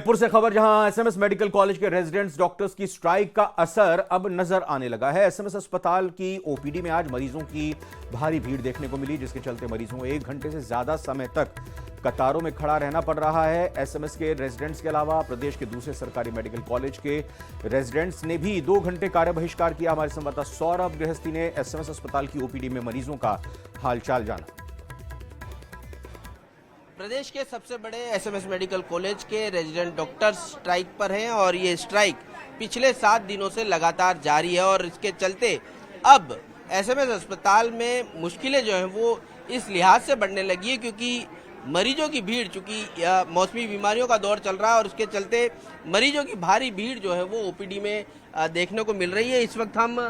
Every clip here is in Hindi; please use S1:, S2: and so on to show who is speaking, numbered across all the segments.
S1: जयपुर से खबर, जहां एसएमएस मेडिकल कॉलेज के रेजिडेंट्स डॉक्टर्स की स्ट्राइक का असर अब नजर आने लगा है। एसएमएस अस्पताल की ओपीडी में आज मरीजों की भारी भीड़ देखने को मिली, जिसके चलते मरीजों को 1 घंटे से ज्यादा समय तक कतारों में खड़ा रहना पड़ रहा है। एसएमएस के रेजिडेंट्स के अलावा प्रदेश के दूसरे सरकारी मेडिकल कॉलेज के रेजिडेंट्स ने भी 2 घंटे कार्य बहिष्कार किया। हमारे संवाददाता सौरभ गृहस्थी ने एसएमएस अस्पताल की ओपीडी में मरीजों का हालचाल जाना।
S2: प्रदेश के सबसे बड़े एसएमएस मेडिकल कॉलेज के रेजिडेंट डॉक्टर्स स्ट्राइक पर हैं और ये स्ट्राइक पिछले 7 दिनों से लगातार जारी है और इसके चलते अब एसएमएस अस्पताल में मुश्किलें जो हैं वो इस लिहाज से बढ़ने लगी है क्योंकि मरीजों की भीड़, चूंकि मौसमी बीमारियों का दौर चल रहा है और उसके चलते मरीजों की भारी भीड़ जो है वो ओपीडी में देखने को मिल रही है। इस वक्त हम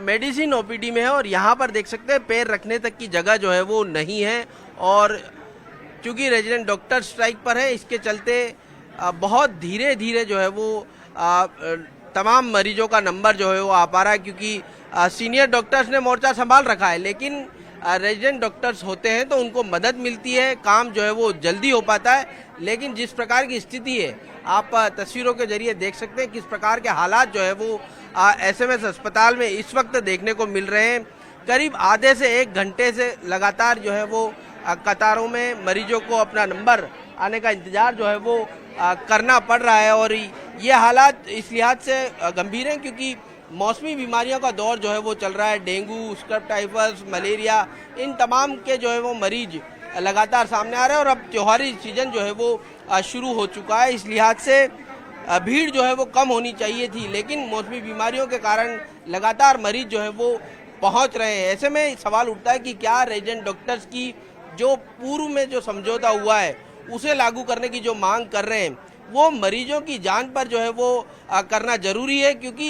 S2: मेडिसिन ओपीडी में है और यहाँ पर देख सकते हैं पैर रखने तक की जगह जो है वो नहीं है और क्योंकि रेजिडेंट डॉक्टर स्ट्राइक पर है, इसके चलते बहुत धीरे धीरे जो है वो तमाम मरीजों का नंबर जो है वो आ पा रहा है क्योंकि सीनियर डॉक्टर्स ने मोर्चा संभाल रखा है, लेकिन रेजिडेंट डॉक्टर्स होते हैं तो उनको मदद मिलती है, काम जो है वो जल्दी हो पाता है। लेकिन जिस प्रकार की स्थिति है, आप तस्वीरों के जरिए देख सकते हैं किस प्रकार के हालात जो है वो एसएमएस अस्पताल में इस वक्त देखने को मिल रहे हैं। करीब आधे से 1 घंटे से लगातार जो है वो कतारों में मरीजों को अपना नंबर आने का इंतजार जो है वो करना पड़ रहा है और ये हालात इस लिहाज से गंभीर हैं क्योंकि मौसमी बीमारियों का दौर जो है वो चल रहा है। डेंगू, स्क्रब टाइफस, मलेरिया, इन तमाम के जो है वो मरीज लगातार सामने आ रहे हैं और अब त्योहारी सीजन जो है वो शुरू हो चुका है। इस लिहाज से भीड़ जो है वो कम होनी चाहिए थी, लेकिन मौसमी बीमारियों के कारण लगातार मरीज जो है वो पहुँच रहे हैं। ऐसे में सवाल उठता है कि क्या रेजिडेंट डॉक्टर्स की जो पूर्व में जो समझौता हुआ है उसे लागू करने की जो मांग कर रहे हैं वो मरीजों की जान पर जो है वो करना जरूरी है क्योंकि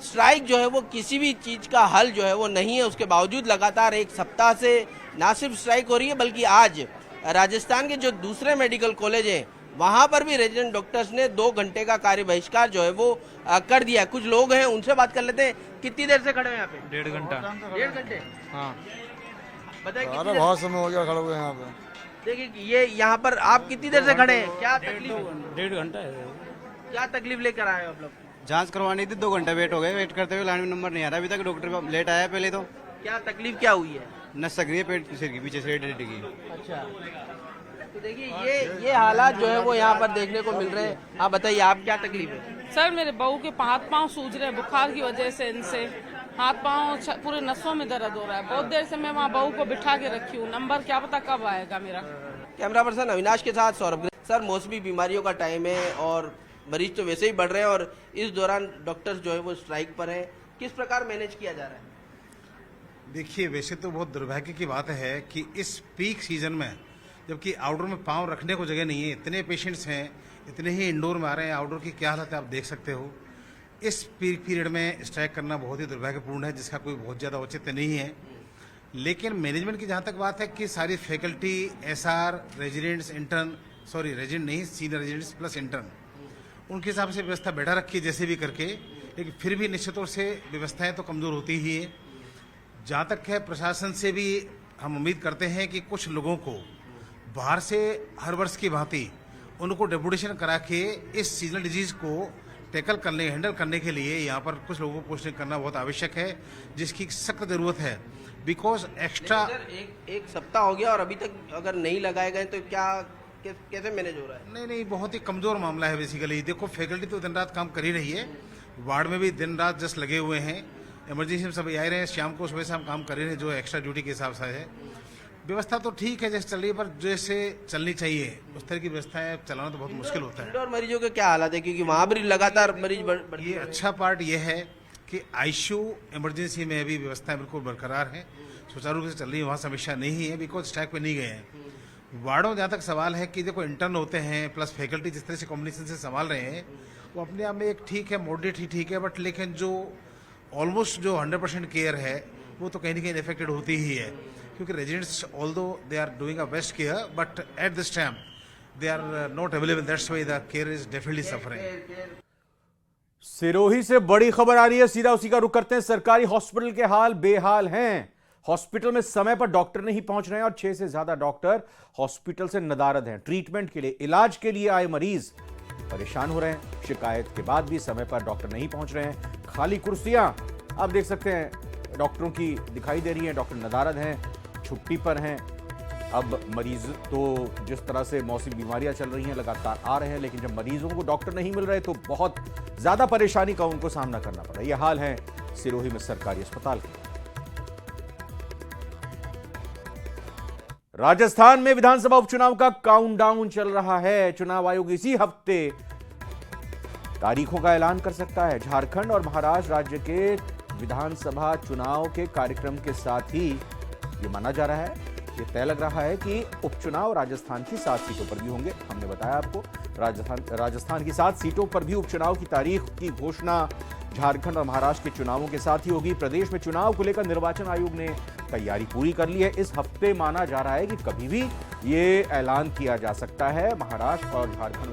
S2: स्ट्राइक जो है वो किसी भी चीज का हल जो है वो नहीं है। उसके बावजूद लगातार 1 सप्ताह से ना सिर्फ स्ट्राइक हो रही है बल्कि आज राजस्थान के जो दूसरे मेडिकल कॉलेज हैं वहां पर भी रेजिडेंट डॉक्टर्स ने 2 घंटे का कार्य बहिष्कार जो है वो कर दिया। कुछ लोग हैं, उनसे बात कर लेते हैं। कितनी देर से खड़े हैं यहाँ पे?
S3: 1.5 घंटा।
S2: 1.5 घंटे?
S3: हाँ।
S2: बताइए।
S3: बहुत समय हो गया खड़े हुए यहाँ पे।
S2: देखिए ये यहाँ पर आप कितनी देर से खड़े हैं? क्या तकलीफ?
S3: 1.5 घंटा है।
S2: क्या तकलीफ लेकर आए हो आप लोग?
S4: जांच करवानी थी, 2 घंटे वेट हो गए। वेट करते हुए लाइन में नंबर नहीं आ रहा अभी तक। डॉक्टर लेट आया पहले तो।
S2: क्या तकलीफ क्या हुई है?
S4: नस सक रही है पेट सिर की पीछे से टेढ़ी की।
S2: अच्छा, तो देखिए ये हालात जो है वो यहाँ पर देखने को मिल रहे हैं। आप बताइए, आप क्या तकलीफ है?
S5: सर मेरे बहू के हाथ पांव सूज रहे हैं बुखार की वजह से। इनसे हाथ पांव पूरे नसों में दर्द हो रहा है। बहुत देर से मैं वहाँ बहू को बिठा के रखी हूँ। नंबर क्या पता कब आएगा मेरा।
S2: कैमरा पर्सन अविनाश के साथ सौरभ। सर, मौसमी बीमारियों का टाइम है और मरीज तो वैसे ही बढ़ रहे हैं और इस दौरान डॉक्टर्स जो है वो स्ट्राइक पर हैं। किस प्रकार मैनेज किया जा रहा है?
S6: देखिए, वैसे तो बहुत दुर्भाग्य की बात है कि इस पीक सीजन में जबकि आउटडोर में पाँव रखने को जगह नहीं है, इतने पेशेंट्स हैं, इतने ही इंडोर में आ रहे हैं। आउटडोर की क्या हालत है आप देख सकते हो। इस पीक पीरियड में स्ट्राइक करना बहुत ही दुर्भाग्यपूर्ण है, जिसका कोई बहुत ज़्यादा औचित्य नहीं है। लेकिन मैनेजमेंट की जहाँ तक बात है कि सारी faculty, SR, residents, intern, sorry resident नहीं, सीनियर रेजिडेंट्स प्लस इंटर्न, उनके हिसाब से व्यवस्था बैठा रखी है जैसे भी करके। लेकिन फिर भी निश्चित तौर से व्यवस्थाएं तो कमज़ोर होती ही है। जहाँ तक है, प्रशासन से भी हम उम्मीद करते हैं कि कुछ लोगों को बाहर से हर वर्ष की भांति उनको डेपुटेशन करा के इस सीजनल डिजीज को टैकल करने, हैंडल करने के लिए यहाँ पर कुछ लोगों को पोस्टिंग करना बहुत आवश्यक है, जिसकी सख्त जरूरत है। बिकॉज एक्स्ट्रा
S2: एक सप्ताह हो गया और अभी तक अगर नहीं लगाए गए तो क्या कैसे मैनेज हो रहा है?
S6: नहीं, बहुत ही कमजोर मामला है बेसिकली। देखो, फैकल्टी तो दिन रात काम कर ही रही है, वार्ड में भी दिन रात जस्ट लगे हुए हैं, इमरजेंसी में सब आ रहे हैं, शाम को सुबह से हम काम कर रहे हैं जो एक्स्ट्रा ड्यूटी के हिसाब से है। व्यवस्था तो ठीक है जैसे चल रही है, पर जैसे चलनी चाहिए उस तरह की व्यवस्थाएं चलाना तो बहुत मुश्किल होता है।
S2: इंडोर मरीजों के क्या हालात है क्योंकि वहाँ भी लगातार मरीज
S6: ये अच्छा पार्ट ये है कि आईसीयू इमरजेंसी में भी व्यवस्थाएं बिल्कुल बरकरार हैं, सुचारू रूप से चल रही है, वहाँ समस्या नहीं है बिकॉज स्ट्राइक पे नहीं गए हैं। वार्डों में जहाँ तक सवाल है कि देखो इंटर्न होते हैं प्लस फैकल्टी जिस तरह से कॉम्बिनेशन से संभाल रहे हैं वो अपने आप में एक ठीक है, मॉडरेट ही ठीक है, बट लेकिन जो ऑलमोस्ट जो 100% केयर है वो तो कहीं ना कहीं इफेक्टेड होती ही है क्योंकि residents although they are doing a best care but at this time they are not available. That's why the care is definitely suffering.
S1: Sirohi से बड़ी खबर आ रही है, सीधा उसी का रुख करते हैं। सरकारी हॉस्पिटल के हाल बेहाल हैं। हॉस्पिटल में समय पर डॉक्टर नहीं पहुंच रहे हैं और 6 से ज्यादा डॉक्टर हॉस्पिटल से नदारद हैं। ट्रीटमेंट के लिए, इलाज के लिए आए मरीज परेशान हो रहे हैं। शिकायत के बाद भी समय पर डॉक्टर नहीं पहुंच रहे हैं। खाली कुर्सियां आप देख सकते हैं डॉक्टरों की दिखाई दे रही हैं। डॉक्टर नदारद हैं, छुट्टी पर हैं। अब मरीज तो जिस तरह से मौसमी बीमारियां चल रही हैं लगातार आ रहे हैं, लेकिन जब मरीजों को डॉक्टर नहीं मिल रहे तो बहुत ज्यादा परेशानी का उनको सामना करना पड़ रहा है। यह हाल है सिरोही में सरकारी अस्पताल के। राजस्थान में विधानसभा उपचुनाव का काउंटडाउन चल रहा है। चुनाव आयोग इसी हफ्ते तारीखों का ऐलान कर सकता है। झारखंड और महाराष्ट्र राज्य के विधानसभा चुनाव के कार्यक्रम के साथ ही यह माना जा रहा है, ये तय लग रहा है कि उपचुनाव राजस्थान की 7 सीटों पर भी होंगे। हमने बताया आपको राजस्थान की 7 सीटों पर भी उपचुनाव की तारीख की घोषणा झारखंड और महाराष्ट्र के चुनावों के साथ ही होगी। प्रदेश में चुनाव को लेकर निर्वाचन आयोग ने तैयारी पूरी कर ली है। इस हफ्ते माना जा रहा है कि कभी भी ये ऐलान किया जा सकता है। महाराष्ट्र और झारखंड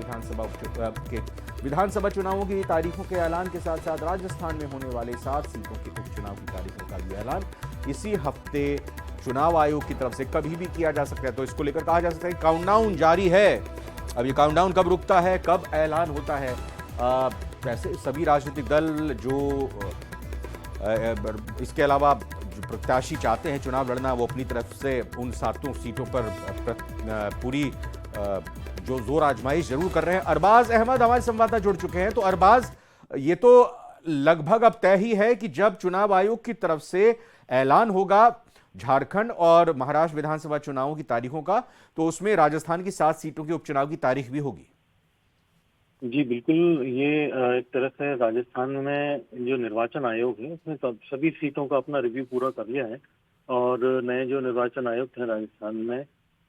S1: विधानसभा चुनावों की तारीखों के ऐलान के साथ साथ राजस्थान में होने वाले 7 सीटों के उपचुनाव की तारीखों का भी ऐलान इसी हफ्ते चुनाव आयोग की तरफ से कभी भी किया जा सकता है। तो इसको लेकर कहा जा सकता है कि काउंटडाउन जारी है। अब ये काउंटडाउन कब रुकता है, कब ऐलान होता है, वैसे सभी राजनीतिक दल जो इसके अलावा जो प्रत्याशी चाहते हैं चुनाव लड़ना, वो अपनी तरफ से उन 7 सीटों पर पूरी जो जोर आजमाइश जरूर कर रहे हैं। अरबाज अहमद हमारे संवाददाता जुड़ चुके हैं। तो अरबाज, ये तो लगभग अब तय ही है कि जब चुनाव आयोग की तरफ से ऐलान होगा झारखंड और महाराष्ट्र विधानसभा चुनावों की तारीखों का, तो उसमें राजस्थान की 7 सीटों के उपचुनाव की तारीख भी होगी।
S7: जी बिल्कुल, ये एक तरह से राजस्थान में जो निर्वाचन आयोग है उसने सभी सीटों का अपना रिव्यू पूरा कर लिया है और नए जो निर्वाचन आयुक्त हैं राजस्थान में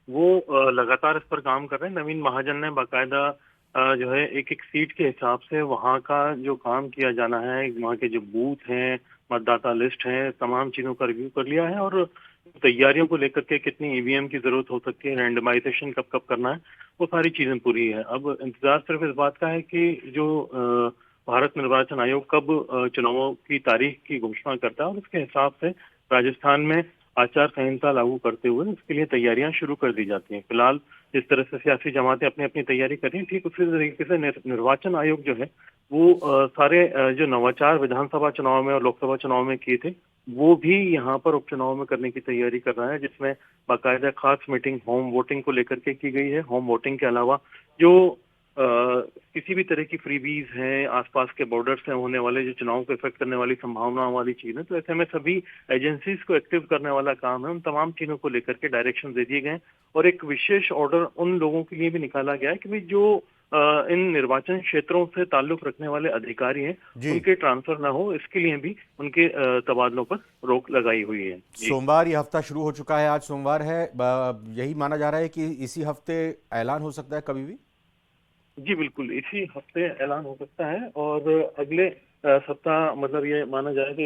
S7: वो लगातार इस पर काम कर रहे हैं। नवीन महाजन ने बाकायदा जो है एक एक सीट के हिसाब से वहाँ का जो काम किया जाना है, वहाँ के जो बूथ हैं, मतदाता लिस्ट है, तमाम चीजों का रिव्यू कर लिया है और तैयारियों को लेकर के कितनी ईवीएम की जरूरत हो सकती है, रैंडमाइजेशन कब कब करना है, वो सारी चीजें पूरी है। अब इंतजार सिर्फ इस बात का है कि जो भारत निर्वाचन आयोग कब चुनावों की तारीख की घोषणा करता है और उसके हिसाब से राजस्थान में आचार संहिता लागू करते हुए उसके लिए तैयारियां शुरू कर दी जाती हैं। फिलहाल जिस तरह से सियासी जमातें अपनी अपनी तैयारी कर रही हैं, ठीक उसी तरीके से निर्वाचन आयोग जो है वो सारे जो नवाचार विधानसभा चुनाव में और लोकसभा चुनाव में किए थे वो भी यहाँ पर उपचुनाव में करने की तैयारी कर रहा है, जिसमें बाकायदा खास मीटिंग होम वोटिंग को लेकर के की गई है। होम वोटिंग के अलावा जो किसी भी तरह की फ्रीबीज हैं, आसपास के बॉर्डर से होने वाले जो चुनाव को इफेक्ट करने वाली संभावनाओं वाली चीजें, तो ऐसे में सभी एजेंसीज को एक्टिव करने वाला काम है। उन तमाम चीजों को लेकर के डायरेक्शन दे दिए गए और एक विशेष ऑर्डर उन लोगों के लिए भी निकाला गया है कि भाई जो इन निर्वाचन क्षेत्रों से ताल्लुक रखने वाले अधिकारी हैं उनके ट्रांसफर ना हो, इसके लिए भी उनके तबादलों पर रोक लगाई हुई है।
S1: सोमवार ये हफ्ता शुरू हो चुका है, आज सोमवार है, यही माना जा रहा है कि इसी हफ्ते ऐलान हो सकता है कभी भी।
S7: जी बिल्कुल, इसी हफ्ते ऐलान हो सकता है और अगले सप्ताह मतलब ये माना जाए कि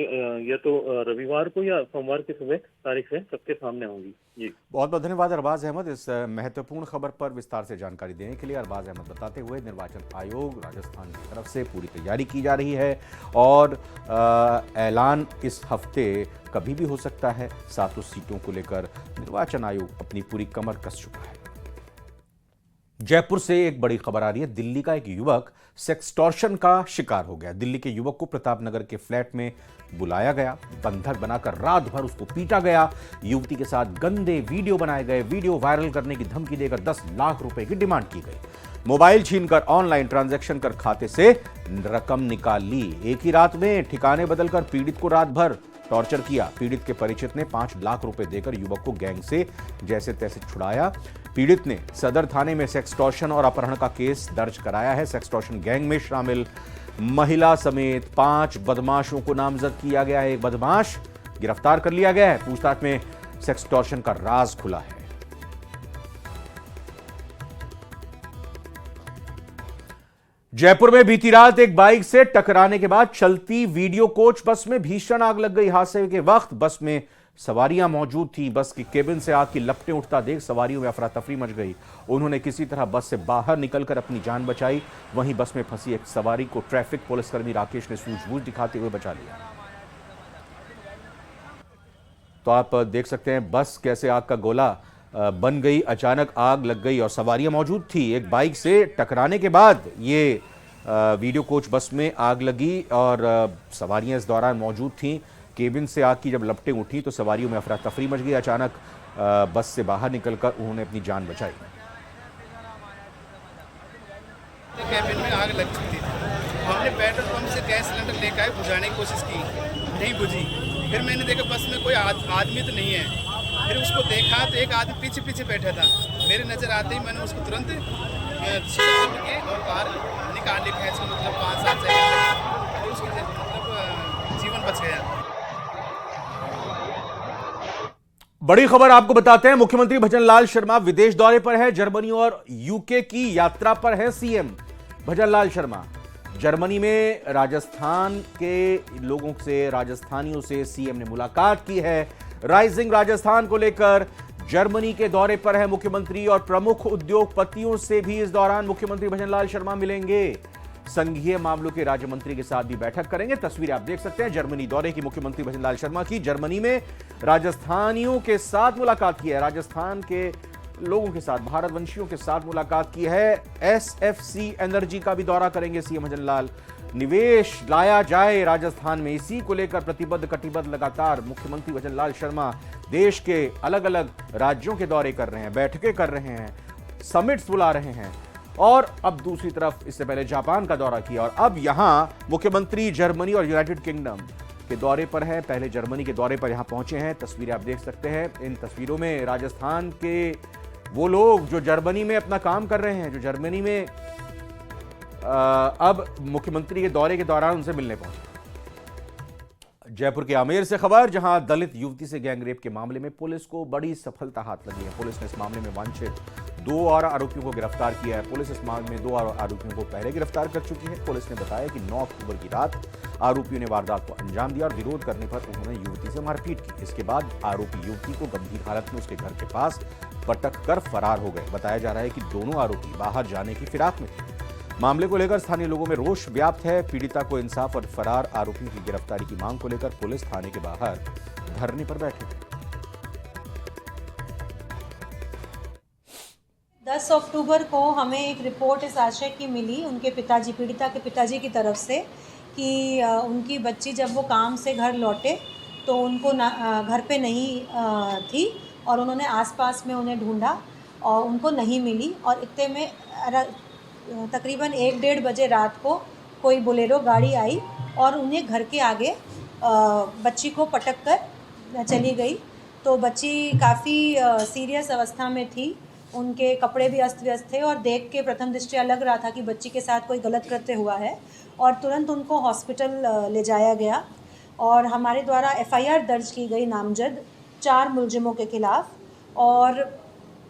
S7: ये तो रविवार को या सोमवार की सुबह तारीख से सबके सामने होंगी। जी
S1: बहुत बहुत धन्यवाद अरबाज अहमद इस महत्वपूर्ण खबर पर विस्तार से जानकारी देने के लिए। अरबाज अहमद बताते हुए निर्वाचन आयोग राजस्थान की तरफ से पूरी तैयारी की जा रही है और ऐलान इस हफ्ते कभी भी हो सकता है। 7 सीटों को लेकर निर्वाचन आयोग अपनी पूरी कमर कस चुका है। जयपुर से एक बड़ी खबर आ रही है। दिल्ली का एक युवक सेक्सटॉर्शन का शिकार हो गया। दिल्ली के युवक को प्रताप नगर के फ्लैट में बुलाया गया, बंधक बनाकर रात भर उसको पीटा गया, युवती के साथ गंदे वीडियो बनाए गए, वीडियो वायरल करने की धमकी देकर 10 लाख रुपए की डिमांड की गई, मोबाइल छीनकर ऑनलाइन ट्रांजैक्शन कर खाते से रकम निकाल ली। एक ही रात में ठिकाने बदलकर पीड़ित को रात भर टॉर्चर किया। पीड़ित के परिचित ने 5 लाख रुपए देकर युवक को गैंग से जैसे तैसे छुड़ाया। पीड़ित ने सदर थाने में सेक्सटॉर्शन और अपहरण का केस दर्ज कराया है। सेक्सटॉर्शन गैंग में शामिल महिला समेत 5 बदमाशों को नामजद किया गया है। एक बदमाश गिरफ्तार कर लिया गया है। पूछताछ में सेक्सटॉर्शन का राज खुला है। जयपुर में बीती रात एक बाइक से टकराने के बाद चलती वीडियो कोच बस में भीषण आग लग गई। हादसे के वक्त बस में सवारियां मौजूद थी। बस की केबिन से आग की लपटें उठता देख सवारियों में अफरा तफरी मच गई। उन्होंने किसी तरह बस से बाहर निकलकर अपनी जान बचाई। वहीं बस में फंसी एक सवारी को ट्रैफिक पुलिसकर्मी राकेश ने सूझबूझ दिखाते हुए बचा लिया। तो आप देख सकते हैं बस कैसे आग का गोला बन गई, अचानक आग लग गई और सवारियां मौजूद थी। एक बाइक से टकराने के बाद ये वीडियो कोच बस में आग लगी और सवारियां इस दौरान मौजूद थीं। केबिन से आग की जब लपटें उठी तो सवारियों में अफरा तफरी मच गई। अचानक बस से बाहर निकलकर उन्होंने अपनी जान बचाई।
S8: कैबिन में आग लग चुकी थी। हमने पेट्रोल पंप से गैस सिलेंडर लेकर आए, बुझाने की कोशिश की, नहीं बुझी। फिर मैंने देखा बस में कोई आदमी तो नहीं है। फिर उसको देखा तो एक आदमी पीछे पीछे बैठा था। मेरे नज़र आते ही मैंने उसको तुरंत खोल के और बाहर निकाल लिया। खैस मतलब 5-7 सेकंड और उसकी मतलब जीवन बच गया।
S1: बड़ी खबर आपको बताते हैं, मुख्यमंत्री भजनलाल शर्मा विदेश दौरे पर है। जर्मनी और यूके की यात्रा पर है सीएम भजनलाल शर्मा। जर्मनी में राजस्थान के लोगों से, राजस्थानियों से सीएम ने मुलाकात की है। राइजिंग राजस्थान को लेकर जर्मनी के दौरे पर है मुख्यमंत्री और प्रमुख उद्योगपतियों से भी इस दौरान मुख्यमंत्री भजनलाल शर्मा मिलेंगे। संघीय मामलों के राज्य मंत्री के साथ भी बैठक करेंगे। तस्वीरें आप देख सकते हैं जर्मनी दौरे की मुख्यमंत्री भजनलाल शर्मा की। जर्मनी में राजस्थानियों के साथ मुलाकात की है, राजस्थान के लोगों के साथ, भारतवंशियों के साथ मुलाकात की है। एसएफसी एनर्जी का भी दौरा करेंगे सीएम भजनलाल। निवेश लाया जाए राजस्थान में, इसी को लेकर प्रतिबद्ध कटिबद्ध लगातार मुख्यमंत्री भजनलाल शर्मा देश के अलग अलग राज्यों के दौरे कर रहे हैं, बैठकें कर रहे हैं, समिट्स बुला रहे हैं और अब दूसरी तरफ इससे पहले जापान का दौरा किया और अब यहां मुख्यमंत्री जर्मनी और यूनाइटेड किंगडम के दौरे पर है। पहले जर्मनी के दौरे पर यहां पहुंचे हैं। तस्वीरें आप देख सकते हैं। इन तस्वीरों में राजस्थान के वो लोग जो जर्मनी में अपना काम कर रहे हैं, जो जर्मनी में अब मुख्यमंत्री के दौरे के दौरान उनसे मिलने पहुंचे। जयपुर के आमेर से खबर, जहां दलित युवती से गैंगरेप के मामले में पुलिस को बड़ी सफलता हाथ लगी है। पुलिस ने इस मामले में वांछित 2 और आरोपियों को गिरफ्तार किया है। पुलिस इस मामले में 2 और आरोपियों को पहले गिरफ्तार कर चुकी है। पुलिस ने बताया कि 9 अक्टूबर की रात आरोपियों ने वारदात को अंजाम दिया और विरोध करने पर उन्होंने युवती से मारपीट की। इसके बाद आरोपी युवती को गंभीर हालत में उसके घर के पास पटक कर फरार हो गए। बताया जा रहा है कि दोनों आरोपी बाहर जाने की फिराक में थे। मामले को लेकर स्थानीय लोगों में रोष व्याप्त है। पीड़िता को इंसाफ और फरार आरोपियों की गिरफ्तारी की मांग को लेकर पुलिस थाने के बाहर धरने पर बैठी है।
S9: 10 अक्टूबर को हमें एक रिपोर्ट इस आशय की मिली उनके पिताजी, पीड़िता के पिताजी की तरफ से कि उनकी बच्ची जब वो काम से घर लौटे तो उनको घर पे नहीं थी और उन्होंने आसपास में उन्हें ढूंढा और उनको नहीं मिली। और इतने में तकरीबन 1-1:30 बजे रात को कोई बोलेरो गाड़ी आई और उन्हें घर के आगे बच्ची को पटक कर चली गई। तो बच्ची काफ़ी सीरियस अवस्था में थी, उनके कपड़े भी अस्त व्यस्त थे और देख के प्रथम दृष्टया लग रहा था कि बच्ची के साथ कोई गलत कृत्य हुआ है और तुरंत उनको हॉस्पिटल ले जाया गया और हमारे द्वारा एफआईआर दर्ज की गई नामजद 4 मुलजिमों के खिलाफ। और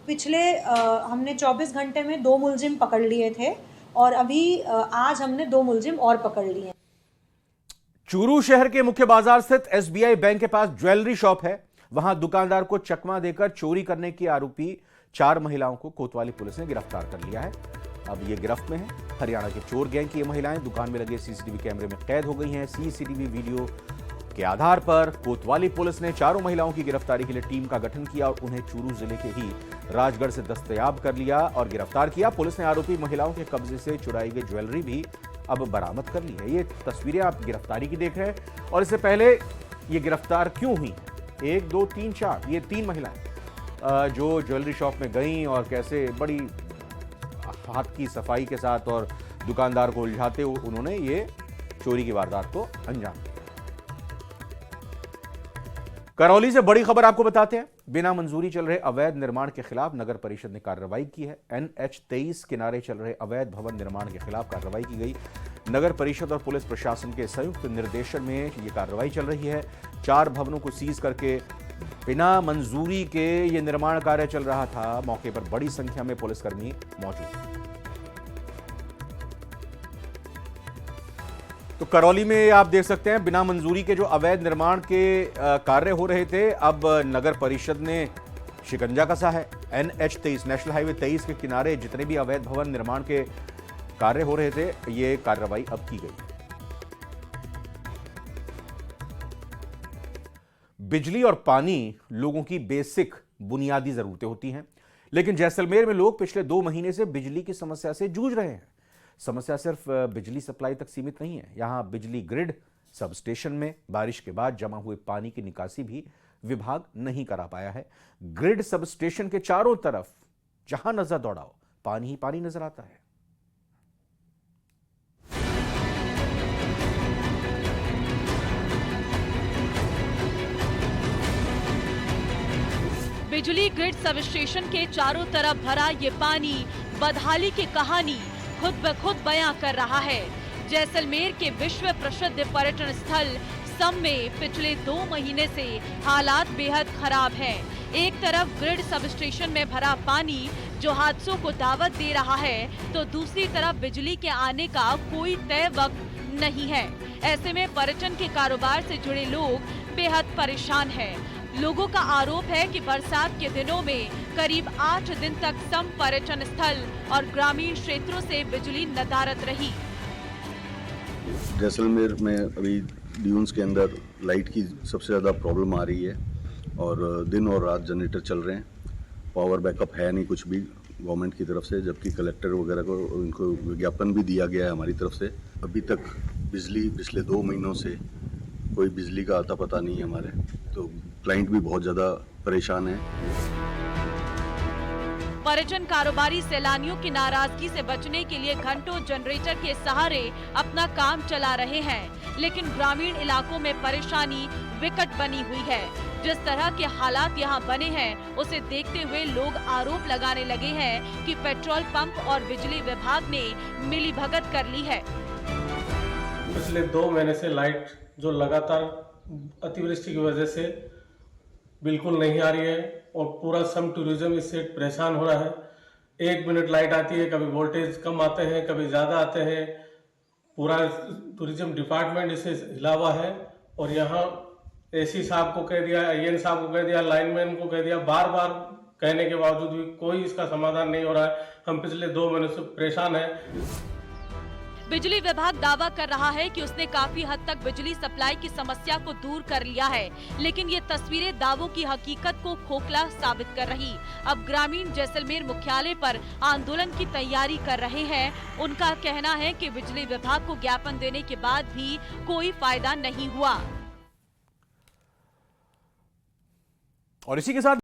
S9: पिछले हमने 24 घंटे में 2 मुलजिम पकड़ लिए थे और अभी आज हमने 2 मुलजिम और पकड़ लिए हैं।
S1: चूरू शहर के मुख्य बाजार स्थित एसबीआई बैंक के पास ज्वेलरी शॉप है। वहां दुकानदार को चकमा देकर चोरी करने की आरोपी 4 महिलाओं को कोतवाली पुलिस ने गिरफ्तार कर लिया है। अब ये गिरफ्त में है। हरियाणा के चोर गैंग की ये महिलाएं दुकान में लगे सीसीटीवी कैमरे में कैद हो गई हैं। सीसीटीवी वीडियो के आधार पर कोतवाली पुलिस ने 4 महिलाओं की गिरफ्तारी के लिए टीम का गठन किया और उन्हें चूरू जिले के ही राजगढ़ से दस्तयाब कर लिया और गिरफ्तार किया। पुलिस ने आरोपी महिलाओं के कब्जे से चुराई गई ज्वेलरी भी अब बरामद कर ली है। ये तस्वीरें आप गिरफ्तारी की देख रहे हैं और इससे पहले ये गिरफ्तार क्यों हुई? 1, 2, 3, 4 ये 3 महिलाएं जो ज्वेलरी शॉप में गईं और कैसे बड़ी हाथ की सफाई के साथ और दुकानदार को उलझाते हुए उन्होंने ये चोरी की वारदात को अंजाम दिया। करौली से बड़ी खबर आपको बताते हैं। बिना मंजूरी चल रहे अवैध निर्माण के खिलाफ नगर परिषद ने कार्रवाई की है। NH-23 किनारे चल रहे अवैध भवन निर्माण के खिलाफ कार्रवाई की गई। नगर परिषद और पुलिस प्रशासन के संयुक्त निर्देशन में ये कार्रवाई चल रही है। 4 भवनों को सीज करके बिना मंजूरी के ये निर्माण कार्य चल रहा था। मौके पर बड़ी संख्या में पुलिसकर्मी मौजूद थे। तो करौली में आप देख सकते हैं बिना मंजूरी के जो अवैध निर्माण के कार्य हो रहे थे, अब नगर परिषद ने शिकंजा कसा है। NH-23 नेशनल हाईवे 23 के किनारे जितने भी अवैध भवन निर्माण के कार्य हो रहे थे, ये कार्रवाई अब की गई। बिजली और पानी लोगों की बेसिक बुनियादी जरूरतें होती हैं, लेकिन जैसलमेर में लोग पिछले 2 महीने से बिजली की समस्या से जूझ रहे हैं। समस्या सिर्फ बिजली सप्लाई तक सीमित नहीं है। यहां बिजली ग्रिड सब स्टेशन में बारिश के बाद जमा हुए पानी की निकासी भी विभाग नहीं करा पाया है। ग्रिड सब स्टेशन के चारों तरफ जहां नजर दौड़ाओ पानी ही पानी नजर आता है।
S10: बिजली ग्रिड सब स्टेशन के चारों तरफ भरा ये पानी बदहाली की कहानी खुद ब खुद बयां कर रहा है। जैसलमेर के विश्व प्रसिद्ध पर्यटन स्थल सम में पिछले 2 महीने से हालात बेहद खराब हैं। एक तरफ ग्रिड सब स्टेशन में भरा पानी जो हादसों को दावत दे रहा है, तो दूसरी तरफ बिजली के आने का कोई तय वक्त नहीं है। ऐसे में पर्यटन के कारोबार से जुड़े लोग बेहद परेशान हैं। लोगों का आरोप है कि बरसात के दिनों में करीब 8 दिन तक सम पर्यटन स्थल और ग्रामीण क्षेत्रों से बिजली नदारद रही।
S11: जैसलमेर में अभी ड्यून्स के अंदर लाइट की सबसे ज़्यादा प्रॉब्लम आ रही है और दिन और रात जनरेटर चल रहे हैं। पावर बैकअप है नहीं कुछ भी गवर्नमेंट की तरफ से, जबकि कलेक्टर वगैरह को उनको विज्ञापन भी दिया गया है हमारी तरफ से। अभी तक बिजली पिछले 2 महीनों से कोई बिजली का आता पता नहीं है हमारे, तो क्लाइंट भी बहुत ज़्यादा परेशान है।
S10: पर्यटन कारोबारी सैलानियों की नाराजगी से बचने के लिए घंटों जनरेटर के सहारे अपना काम चला रहे हैं, लेकिन ग्रामीण इलाकों में परेशानी विकट बनी हुई है। जिस तरह के हालात यहाँ बने हैं, उसे देखते हुए लोग आरोप लगाने लगे हैं कि पेट्रोल पंप और बिजली विभाग ने मिलीभगत कर ली है।
S3: पिछले 2 महीने से लाइट जो लगातार अतिवृष्टि की वजह से बिल्कुल नहीं आ रही है और पूरा सम टूरिज्म इससे परेशान हो रहा है। 1 मिनट लाइट आती है, कभी वोल्टेज कम आते हैं, कभी ज़्यादा आते हैं। पूरा टूरिज्म डिपार्टमेंट इससे हिला हुआ है और यहाँ एसी साहब को कह दिया, IN साहब को कह दिया, लाइनमैन को कह दिया, बार बार कहने के बावजूद भी कोई इसका समाधान नहीं हो रहा है। हम पिछले 2 महीनों से परेशान हैं।
S10: बिजली विभाग दावा कर रहा है कि उसने काफी हद तक बिजली सप्लाई की समस्या को दूर कर लिया है, लेकिन ये तस्वीरें दावों की हकीकत को खोखला साबित कर रही। अब ग्रामीण जैसलमेर मुख्यालय पर आंदोलन की तैयारी कर रहे हैं। उनका कहना है कि बिजली विभाग को ज्ञापन देने के बाद भी कोई फायदा नहीं हुआ।
S1: और इसी के साथ